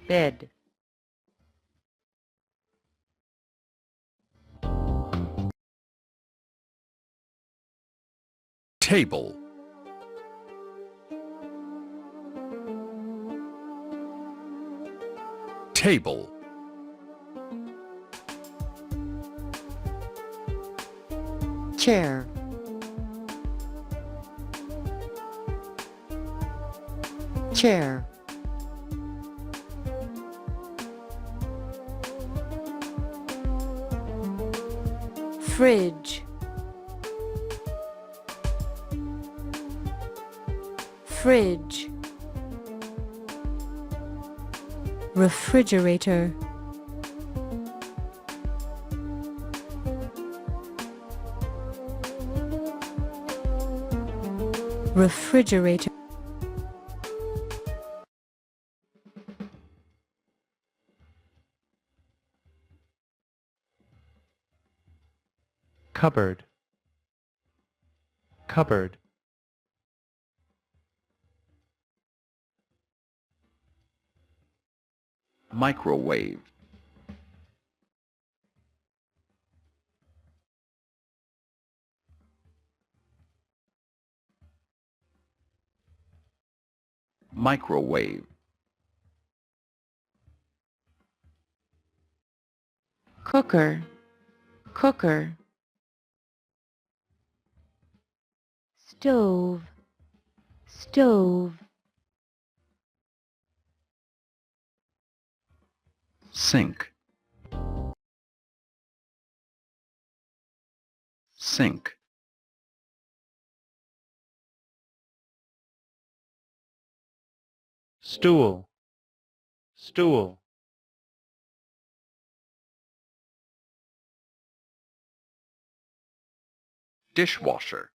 bed, table, table, chair, chair, fridge, fridge, refrigerator, refrigerator, cupboard, cupboard, microwave, microwave, cooker, cooker, stove, stove, sink, sink, stool, stool, dishwasher,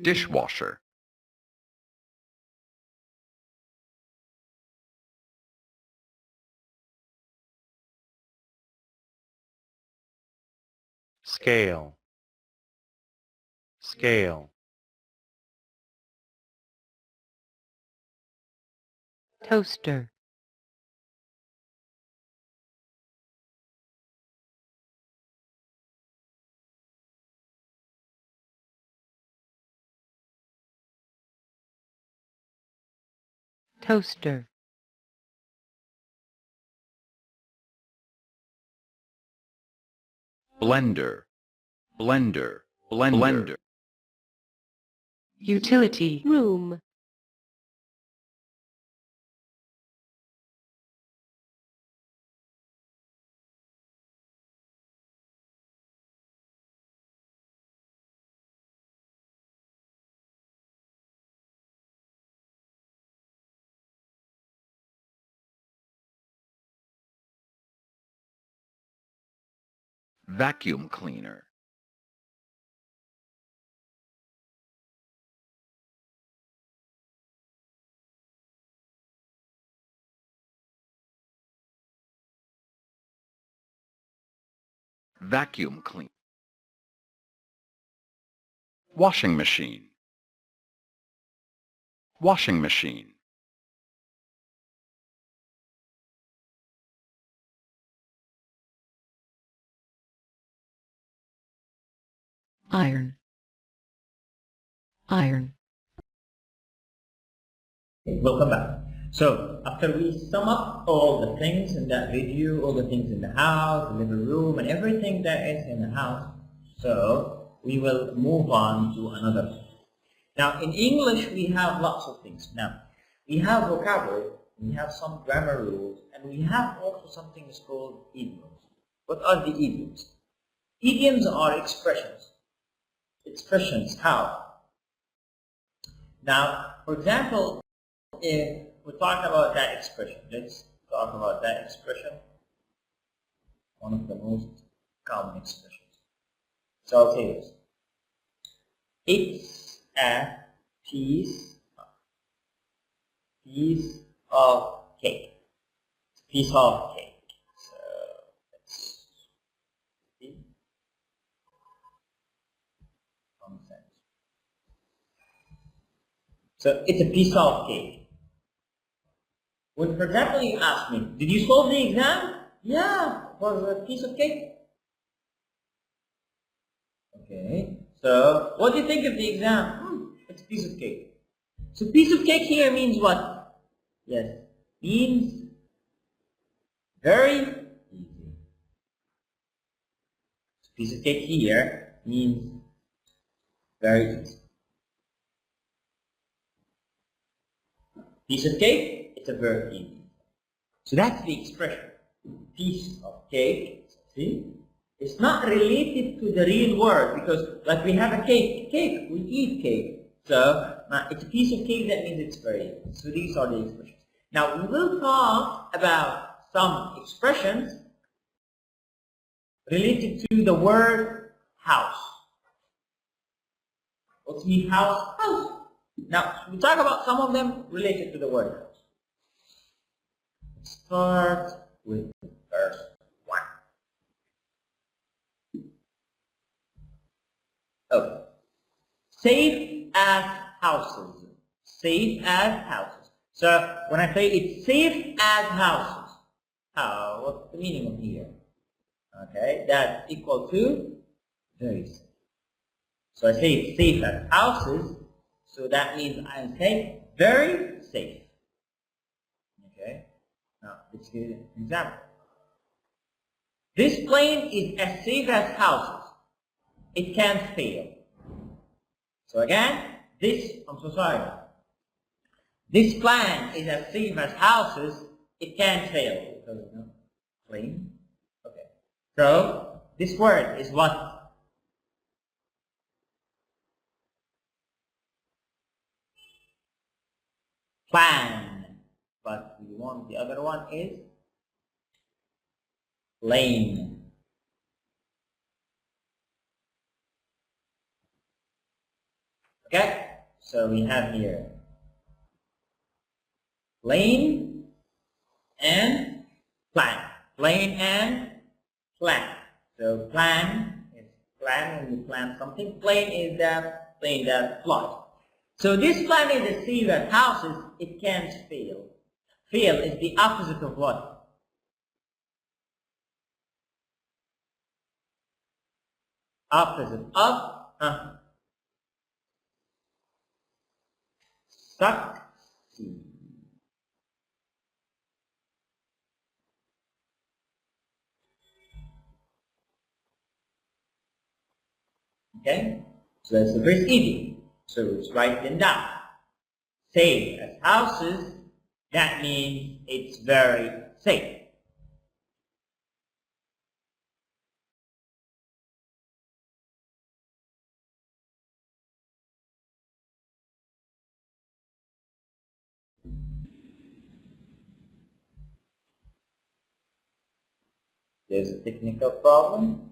dishwasher, scale, scale, toaster, toaster, blender, blender, blender, utility room, vacuum cleaner, vacuum clean, washing machine, washing machine, iron, iron, Welcome back. So after we sum up all the things in that video, all the things in the house, the living room, and everything that is in the house, so we will move on to another. Now in English we have lots of things. Now we have vocabulary, we have some grammar rules, and we have also something is called idioms. What are the idioms? Idioms are expressions. Expressions, how? Now, for example, if we talk about that expression, let's talk about that expression, one of the most common expressions. So I'll say this. It's a piece of cake. It's a piece of cake. So let's see. Common sense. So it's a piece of cake. When, for example, you ask me, did you solve the exam? Yeah, it was a piece of cake. Okay, so what do you think of the exam? It's a piece of cake. So piece of cake here means what? Yes, means very easy. So piece of cake here means very easy. Piece of cake, it's a verb easy. So that's the expression. Piece of cake, see? It's not related to the real word because like we have a cake, we eat cake. So it's a piece of cake, that means it's very easy. So these are the expressions. Now we will talk about some expressions related to the word house. What's mean house? House. Now we'll talk about some of them related to the word house. Start with verse 1. Okay. Safe as houses. Safe as houses. So when I say it's safe as houses, what's the meaning of here? Okay, that's equal to very safe. So I say it's safe as houses, so that means I'm saying very safe. Okay. Now let's give an example. This plane is as safe as houses. It can't fail. So again, I'm so sorry. This plan is as safe as houses. It can't fail because plane. Okay. So this word is what? Plan. But we want the other one is plane. Okay, so we have here plane and plan. Plane and plan. So plan is plan when you plan something. Plane is the plane that flies. So this plan is as safe as houses. It can't fail. Fail is the opposite of what? Opposite of succeed. Okay, so that's very easy. So let's write them down. Safe as houses, that means it's very safe. There's a technical problem.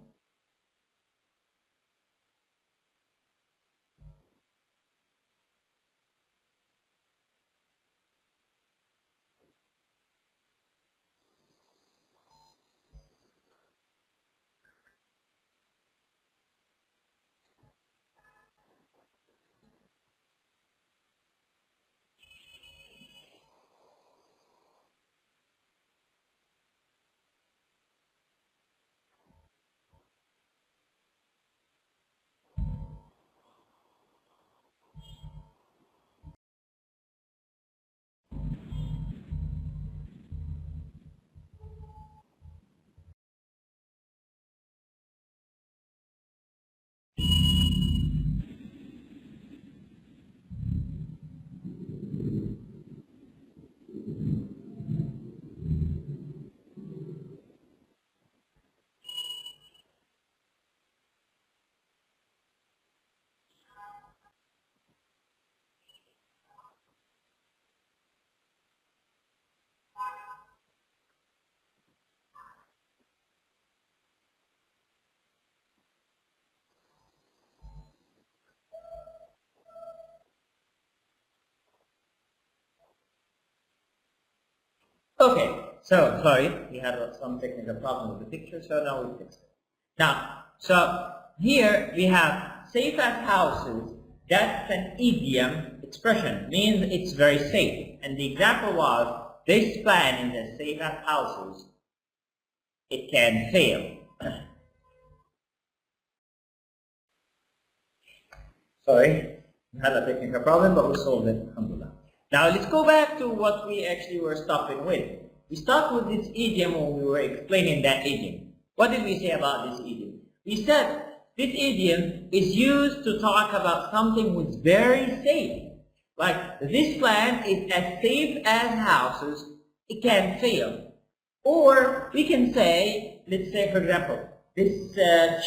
Okay, so sorry, we had some technical problem with the picture, so now we fix it. Now, so here we have safe as houses. That's an idiom expression, means it's very safe. And the example was, this plan in the safe as houses, it can fail. Sorry, we had a technical problem, but we solved it, alhamdulillah. Now let's go back to what we actually were stopping with. We stopped with this idiom when we were explaining that idiom. What did we say about this idiom? We said this idiom is used to talk about something which is very safe. Like, this plant is as safe as houses, it can fail. Or we can say, let's say for example, this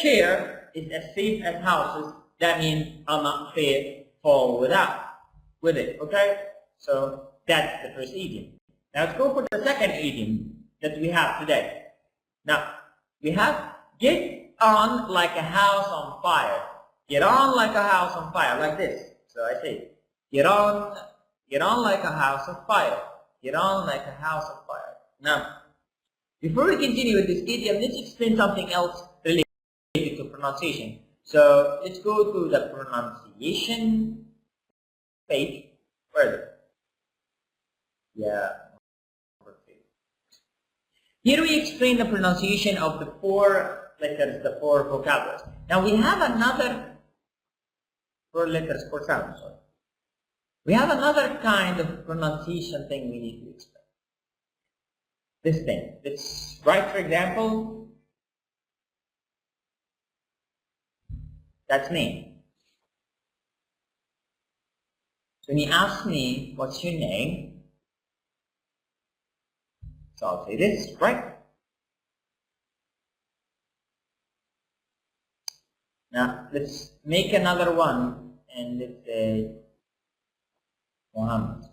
chair is as safe as houses. That means I'll not fall with it, okay? So that's the first idiom. Now let's go for the second idiom that we have today. Now, we have get on like a house on fire. Get on like a house on fire, like this. So I say, get on like a house on fire. Get on like a house on fire. Now, before we continue with this idiom, let's explain something else related to pronunciation. So let's go to the pronunciation page. Where is it? Yeah. Here we explain the pronunciation of the 4 letters, the 4 vocabularies. Now we have another 4 letters, 4 sounds. Sorry. We have another kind of pronunciation thing we need to explain. This thing. Let's write, for example, that's name. So when you ask me, what's your name? So I'll say this, right? Now let's make another one and let's say Muhammad.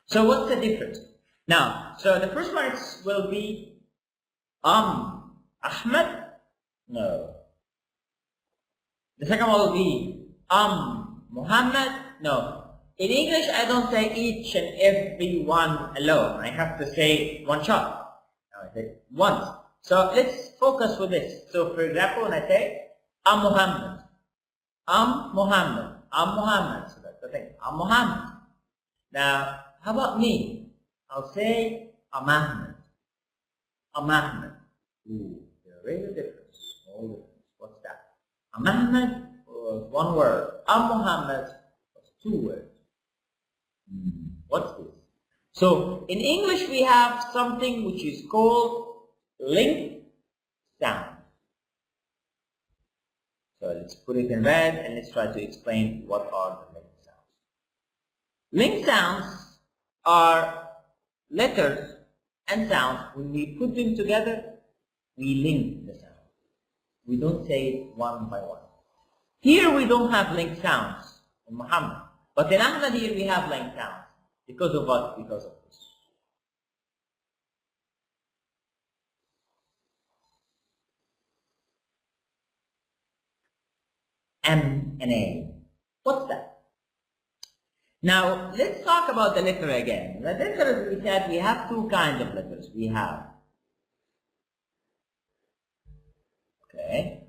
So what's the difference? Now, so the first one will be Ahmed? No. The second one will be Muhammad? No. In English, I don't say each and every one alone. I have to say one shot. Now I say once. So let's focus with this. So for example, when I say Muhammad, Muhammad, Muhammad. So that's the thing. Muhammad. Now, how about me? I'll say Ahmed. Ahmed. Ooh, there is a difference. Small difference. What's that? Ahmed was one word. Muhammad was 2 words. What's this? So in English we have something which is called linked sound. So let's put it in red and let's try to explain what are the linked sounds. Linked sounds are letters and sounds. When we put them together, we link the sound. We don't say it one by one. Here we don't have linked sounds in Muhammad. But in Ahmad here we have linked sounds. Because of what? Because of this. M and A. What's that? Now let's talk about the letter again. The letters, we said we have 2 kinds of letters. We have, okay,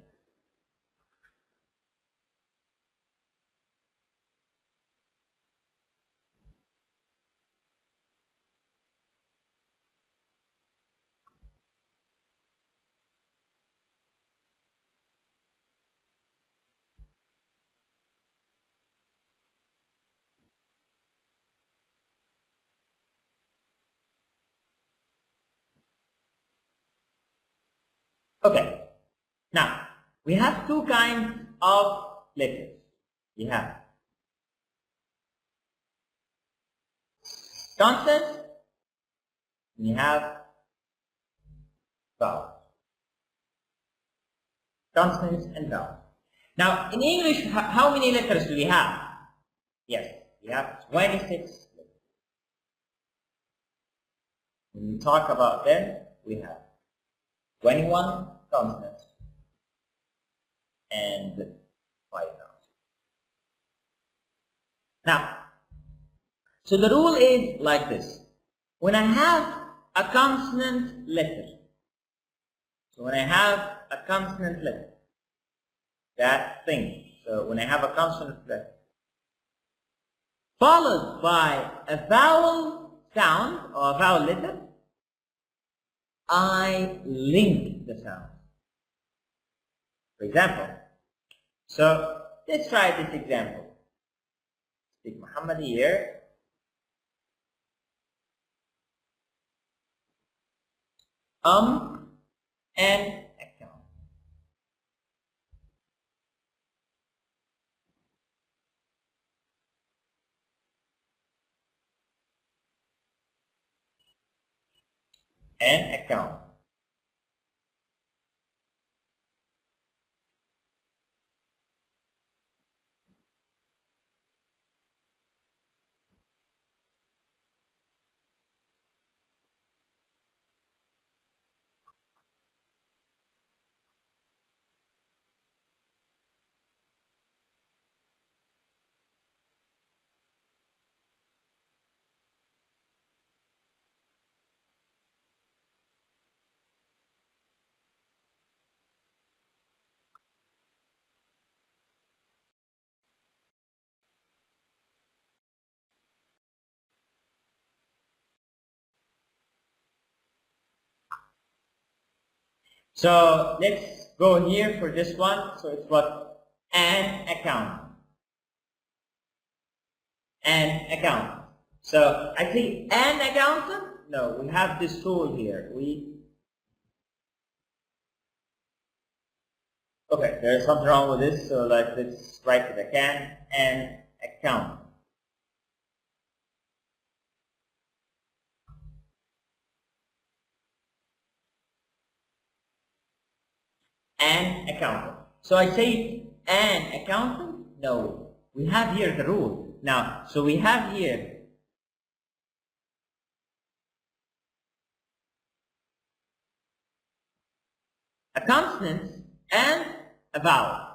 okay. Now we have 2 kinds of letters. We have consonants, we have vowels. Consonants and vowels. Now in English, how many letters do we have? Yes, we have 26 letters. When we talk about them, we have 21 consonants and 5 vowels. Now, so the rule is like this. When I have a consonant letter, that thing. So when I have a consonant followed by a vowel sound or a vowel letter, I link the sound. For example, so let's try this example. Speak Muhammad here. And account. And account. So let's go here for this one. So it's what? An account. An account. So I say an accountant? No, we have this tool here. Okay, there's something wrong with this, so like let's write it again. An account. An accountant. So I say an accountant? No. We have here the rule. Now, so we have here a consonant and a vowel.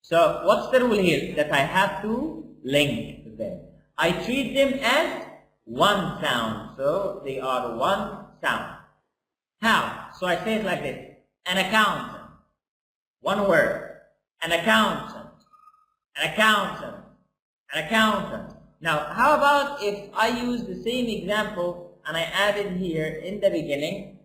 So what's the rule here? That I have to link them. I treat them as one sound. So they are one sound. How? So I say it like this. An accountant. One word. An accountant. An accountant. An accountant. Now, how about if I use the same example and I added here in the beginning,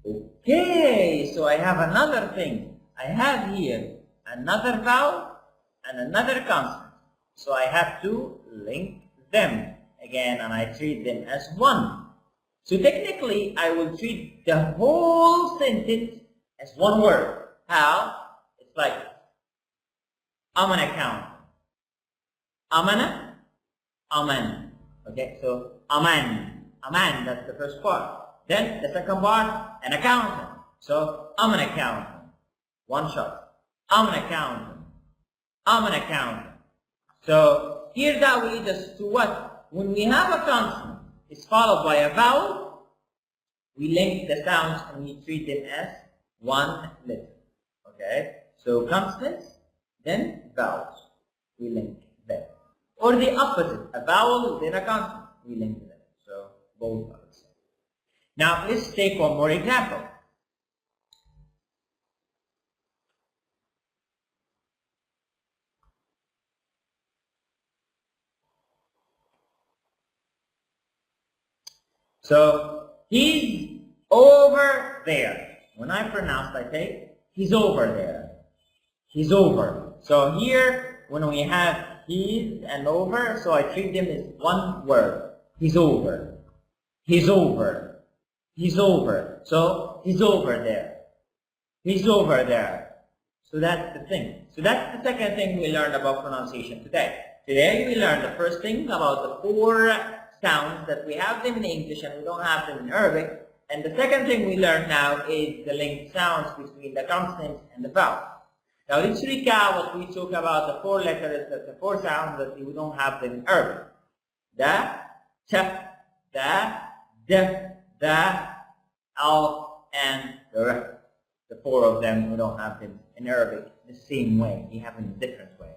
Okay, so I have another thing. I have here another vowel and another consonant. So I have to link them again and I treat them as one. So technically, I will treat the whole sentence as one word. How? It's like, I'm an accountant. Amana, aman. Okay, so aman, aman, that's the first part. Then the second part, an accountant. So I'm an accountant. One shot. I'm an accountant. I'm an accountant. So here that will lead us to what? When we have a consonant, it's followed by a vowel, we link the sounds and we treat them as one letter. Okay? So consonants, then vowels. We link them. Or the opposite, a vowel, then a consonant, we link them. So both are the same. Now let's take one more example. So he's over there. When I pronounce, I say he's over there. He's over. So here, when we have he's and over, so I treat them as one word. He's over. He's over. He's over. So he's over there. He's over there. So that's the thing. So that's the second thing we learned about pronunciation today. Today we learned the first thing about the four sounds that we have them in English and we don't have them in Arabic. And the second thing we learn now is the linked sounds between the consonants and the vowels. Now let's recap what we talked about, the four letters, the four sounds that we don't have them in Arabic. Da, ta, da, the, al, and the ra. The four of them, we don't have them in Arabic the same way. We have them in a different way.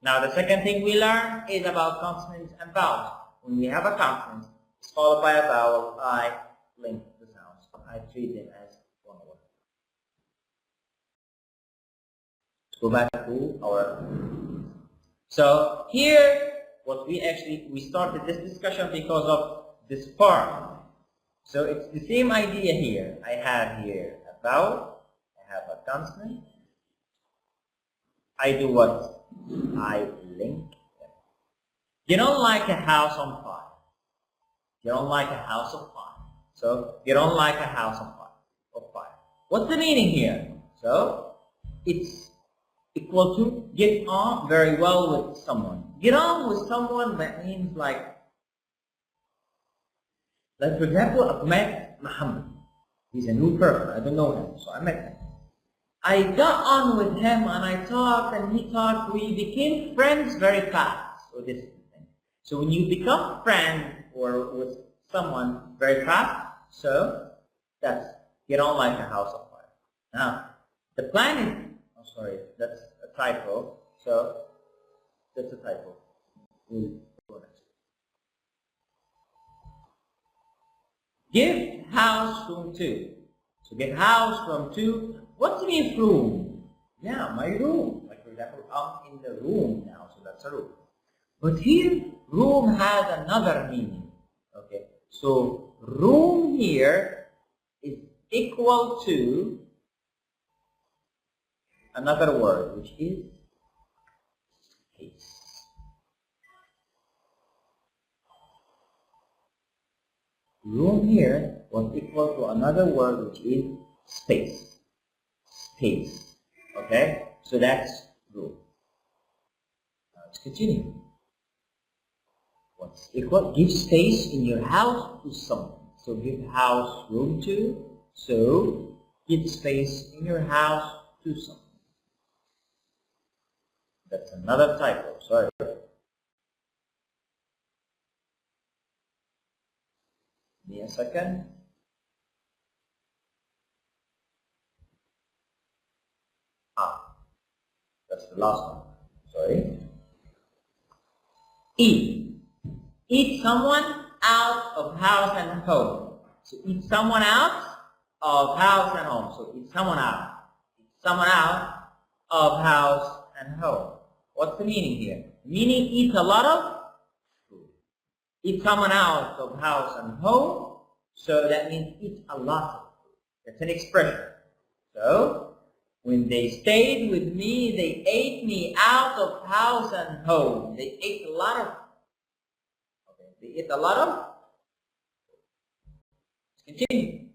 Now the second thing we learn is about consonants and vowels. When we have a consonant, it's followed by a vowel, I link the sounds. I treat them as Go back to our. So here, what we started this discussion because of this part. So it's the same idea here. I have here a vowel, I have a consonant. I do what? I link them. You don't like a house on fire. You don't like a house of fire. So you don't like a house on fire. What's the meaning here? So it's equal to get on very well with someone. Get on with someone, that means like for example, I've met Muhammad. He's a new person. I don't know him, so I met him. I got on with him and I talked and he talked. We became friends very fast. So this is the thing. So when you become friends or with someone very fast, so that's get on like a house of fire. Now, the plan is, oh sorry, that's a typo. So that's a typo. We'll go next. Give house room 2. So give house from 2. What's the mean room? Yeah, my room. Like for example, I'm in the room now, so that's a room. But here, room has another meaning. Okay, so room here is equal to another word, which is space. Room here was equal to another word, which is space. Space. Okay? So that's room. Now let's continue. What's equal? Give space in your house to someone. So give house room to. So give space in your house to someone. That's another typo. Sorry. Give me a second. That's the last one. Sorry. Eat. Eat someone out of house and home. So eat someone out of house and home. So eat someone out. Eat someone out of house and home. What's the meaning here? Meaning eat a lot of food. Eat someone out of house and home. So that means eat a lot of food. That's an expression. So when they stayed with me, they ate me out of house and home. They ate a lot of. Okay, they ate a lot of. Let's continue.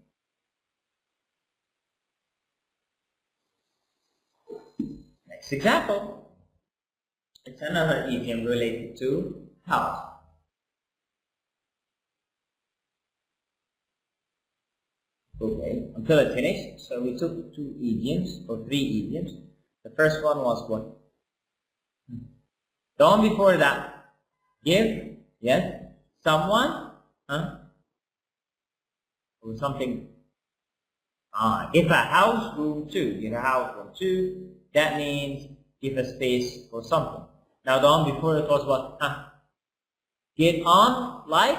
Next example. It's another idiom related to house. Okay, until I finish. So we took 2 idioms or 3 idioms. The first one was what? The one before that. Give, yes, someone, or something. Give a house room 2. Give a house room 2. That means give a space for something. Now the one before it was what? Get on like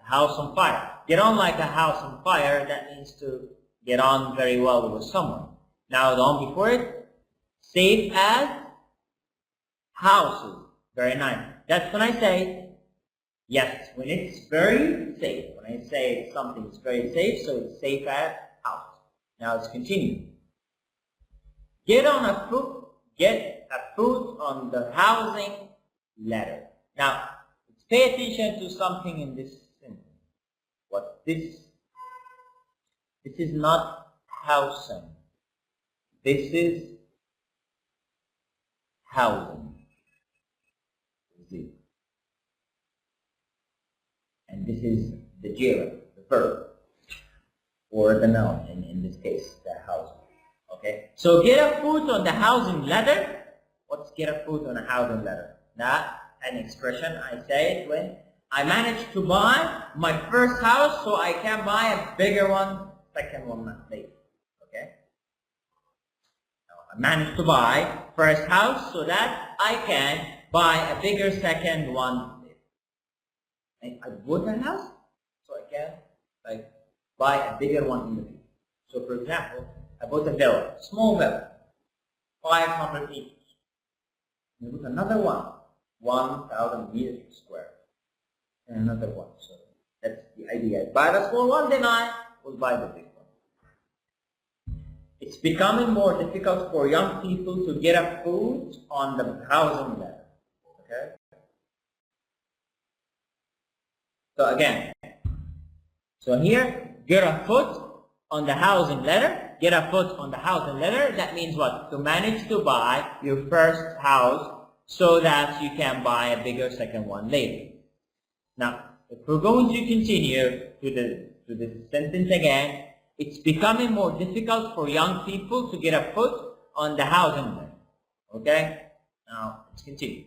a house on fire. Get on like a house on fire, that means to get on very well with someone. Now the one before it, safe as houses. Very nice. That's when I say, yes, when it's very safe. When I say something is very safe, so it's safe as houses. Now let's continue. Get a foot on the housing ladder. Now, let's pay attention to something in this sentence. What this is not housing. This is housing. See? And this is the gerund, the verb, or the noun in this case, the housing. Okay? So get a foot on the housing ladder. What's get a foot on a housing ladder? That an expression I say it when I managed to buy my first house, so I can buy a bigger one, second one later. Okay? Now, I managed to buy first house so that I can buy a bigger second one later. I bought a house, so I can buy a bigger one in the future. So for example, I bought a villa, small villa. 500 meters. We put another one, 1,000 meters square. And another one. So that's the idea. Buy the small one, then I will buy the big one. It's becoming more difficult for young people to get a foot on the housing ladder. Okay? So again, so here, get a foot on the housing ladder. Get a foot on the housing ladder. That means what? To manage to buy your first house so that you can buy a bigger second one later. Now, if we're going to continue to the sentence again, it's becoming more difficult for young people to get a foot on the housing ladder. Okay? Now, let's continue.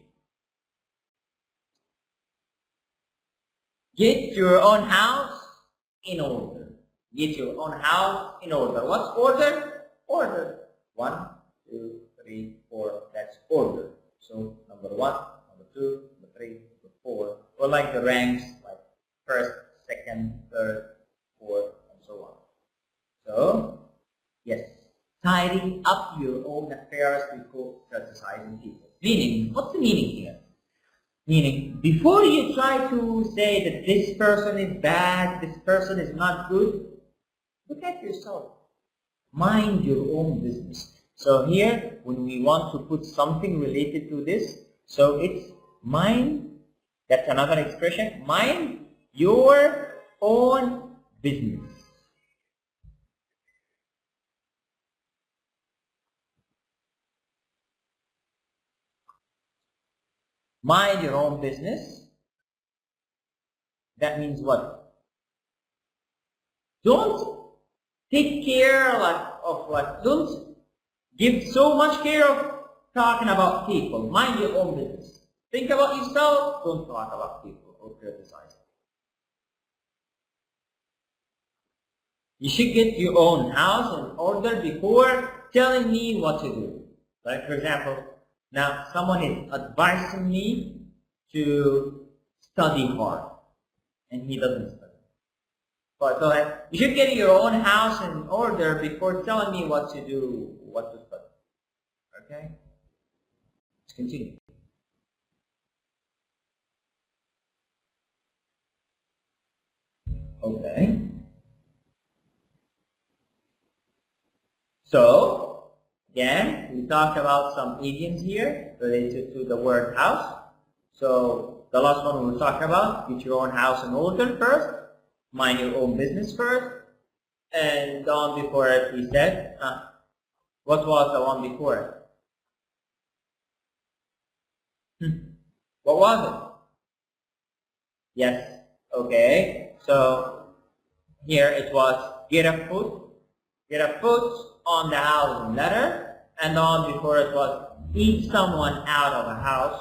Get your own house in order. Get your own house in order. What's order? Order. 1, 2, 3, 4. That's order. So number 1, number 2, number 3, number 4. Or like the ranks, like first, second, third, fourth, and so on. So yes, tidy up your own affairs before criticizing people. Meaning, what's the meaning here? Meaning, before you try to say that this person is bad, this person is not good, look at yourself. Mind your own business. So here, when we want to put something related to this, so it's mind, that's another expression, mind your own business. Mind your own business. That means what? Don't take care don't give so much care of talking about people. Mind your own business. Think about yourself, don't talk about people or criticize them. You should get your own house in order before telling me what to do. Like for example, now someone is advising me to study hard and he doesn't study. So you should get your own house in order before telling me what to do, what to study. Okay? Let's continue. Okay. So, again, we talked about some idioms here related to the word house. So, the last one we were talking about, get your own house in order first. Mind your own business first. And the one before it, we said, what was the one before it? What was it? Yes. Okay. So, here it was get a foot on the housing ladder. And the one before it was eat someone out of a house.